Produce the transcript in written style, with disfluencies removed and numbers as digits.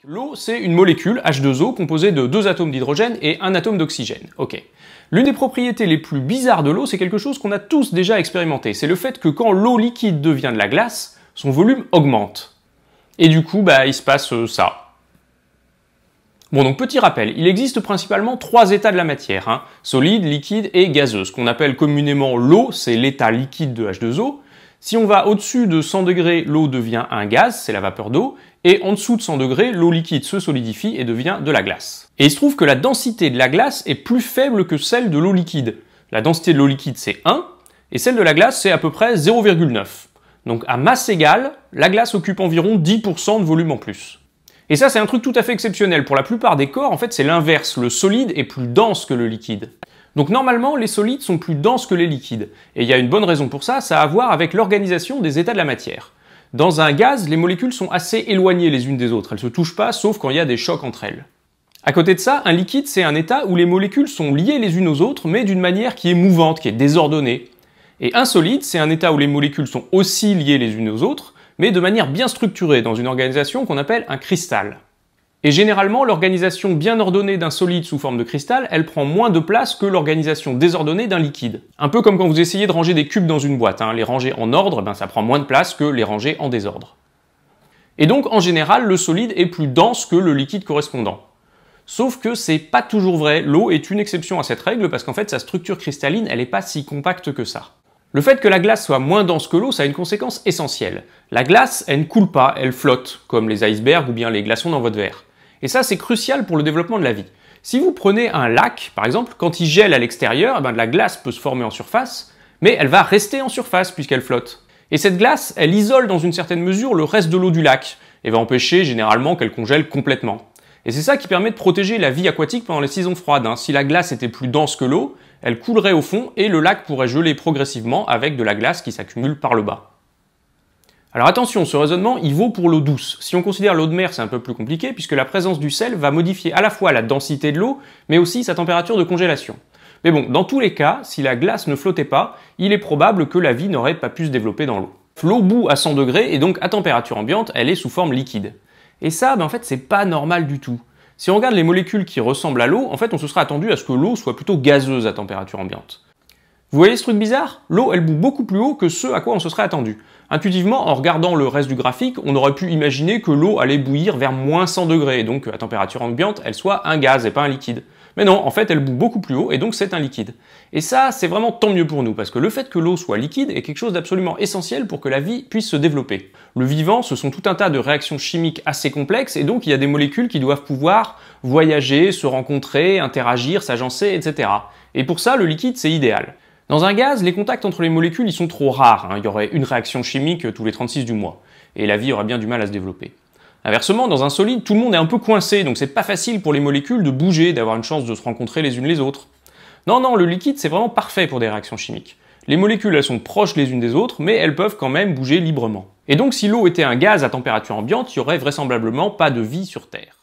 L'eau, c'est une molécule, H2O, composée de 2 atomes d'hydrogène et 1 atome d'oxygène. Ok. L'une des propriétés les plus bizarres de l'eau, c'est quelque chose qu'on a tous déjà expérimenté. C'est le fait que quand l'eau liquide devient de la glace, son volume augmente. Et du coup, il se passe ça. Bon, donc petit rappel, il existe principalement 3 états de la matière, solide, liquide et gazeux. Ce qu'on appelle communément l'eau, c'est l'état liquide de H2O. Si on va au-dessus de 100 degrés, l'eau devient un gaz, c'est la vapeur d'eau, et en dessous de 100 degrés, l'eau liquide se solidifie et devient de la glace. Et il se trouve que la densité de la glace est plus faible que celle de l'eau liquide. La densité de l'eau liquide, c'est 1, et celle de la glace, c'est à peu près 0,9. Donc à masse égale, la glace occupe environ 10% de volume en plus. Et ça, c'est un truc tout à fait exceptionnel. Pour la plupart des corps, en fait, c'est l'inverse. Le solide est plus dense que le liquide. Donc normalement, les solides sont plus denses que les liquides. Et il y a une bonne raison pour ça, ça a à voir avec l'organisation des états de la matière. Dans un gaz, les molécules sont assez éloignées les unes des autres. Elles se touchent pas, sauf quand il y a des chocs entre elles. À côté de ça, un liquide, c'est un état où les molécules sont liées les unes aux autres, mais d'une manière qui est mouvante, qui est désordonnée. Et un solide, c'est un état où les molécules sont aussi liées les unes aux autres, mais de manière bien structurée, dans une organisation qu'on appelle un cristal. Et généralement, l'organisation bien ordonnée d'un solide sous forme de cristal, elle prend moins de place que l'organisation désordonnée d'un liquide. Un peu comme quand vous essayez de ranger des cubes dans une boîte, les ranger en ordre, ça prend moins de place que les ranger en désordre. Et donc, en général, le solide est plus dense que le liquide correspondant. Sauf que c'est pas toujours vrai, l'eau est une exception à cette règle parce qu'en fait, sa structure cristalline, elle est pas si compacte que ça. Le fait que la glace soit moins dense que l'eau, ça a une conséquence essentielle. La glace, elle ne coule pas, elle flotte, comme les icebergs ou bien les glaçons dans votre verre. Et ça, c'est crucial pour le développement de la vie. Si vous prenez un lac, par exemple, quand il gèle à l'extérieur, de la glace peut se former en surface, mais elle va rester en surface puisqu'elle flotte. Et cette glace, elle isole dans une certaine mesure le reste de l'eau du lac, et va empêcher généralement qu'elle congèle complètement. Et c'est ça qui permet de protéger la vie aquatique pendant les saisons froides. Si la glace était plus dense que l'eau, elle coulerait au fond et le lac pourrait geler progressivement avec de la glace qui s'accumule par le bas. Alors attention, ce raisonnement, il vaut pour l'eau douce. Si on considère l'eau de mer, c'est un peu plus compliqué, puisque la présence du sel va modifier à la fois la densité de l'eau, mais aussi sa température de congélation. Mais bon, dans tous les cas, si la glace ne flottait pas, il est probable que la vie n'aurait pas pu se développer dans l'eau. L'eau bout à 100 degrés, et donc à température ambiante, elle est sous forme liquide. Et ça, en fait, c'est pas normal du tout. Si on regarde les molécules qui ressemblent à l'eau, en fait, on se serait attendu à ce que l'eau soit plutôt gazeuse à température ambiante. Vous voyez ce truc bizarre? L'eau, elle bout beaucoup plus haut que ce à quoi on se serait attendu. Intuitivement, en regardant le reste du graphique, on aurait pu imaginer que l'eau allait bouillir vers moins 100 degrés, et donc à température ambiante, elle soit un gaz et pas un liquide. Mais non, en fait, elle bout beaucoup plus haut, et donc c'est un liquide. Et ça, c'est vraiment tant mieux pour nous, parce que le fait que l'eau soit liquide est quelque chose d'absolument essentiel pour que la vie puisse se développer. Le vivant, ce sont tout un tas de réactions chimiques assez complexes, et donc il y a des molécules qui doivent pouvoir voyager, se rencontrer, interagir, s'agencer, etc. Et pour ça, le liquide, c'est idéal. Dans un gaz, les contacts entre les molécules, ils sont trop rares. Il y aurait une réaction chimique tous les 36 du mois. Et la vie aurait bien du mal à se développer. Inversement, dans un solide, tout le monde est un peu coincé, donc c'est pas facile pour les molécules de bouger, d'avoir une chance de se rencontrer les unes les autres. Non, le liquide, c'est vraiment parfait pour des réactions chimiques. Les molécules, elles sont proches les unes des autres, mais elles peuvent quand même bouger librement. Et donc, si l'eau était un gaz à température ambiante, il y aurait vraisemblablement pas de vie sur Terre.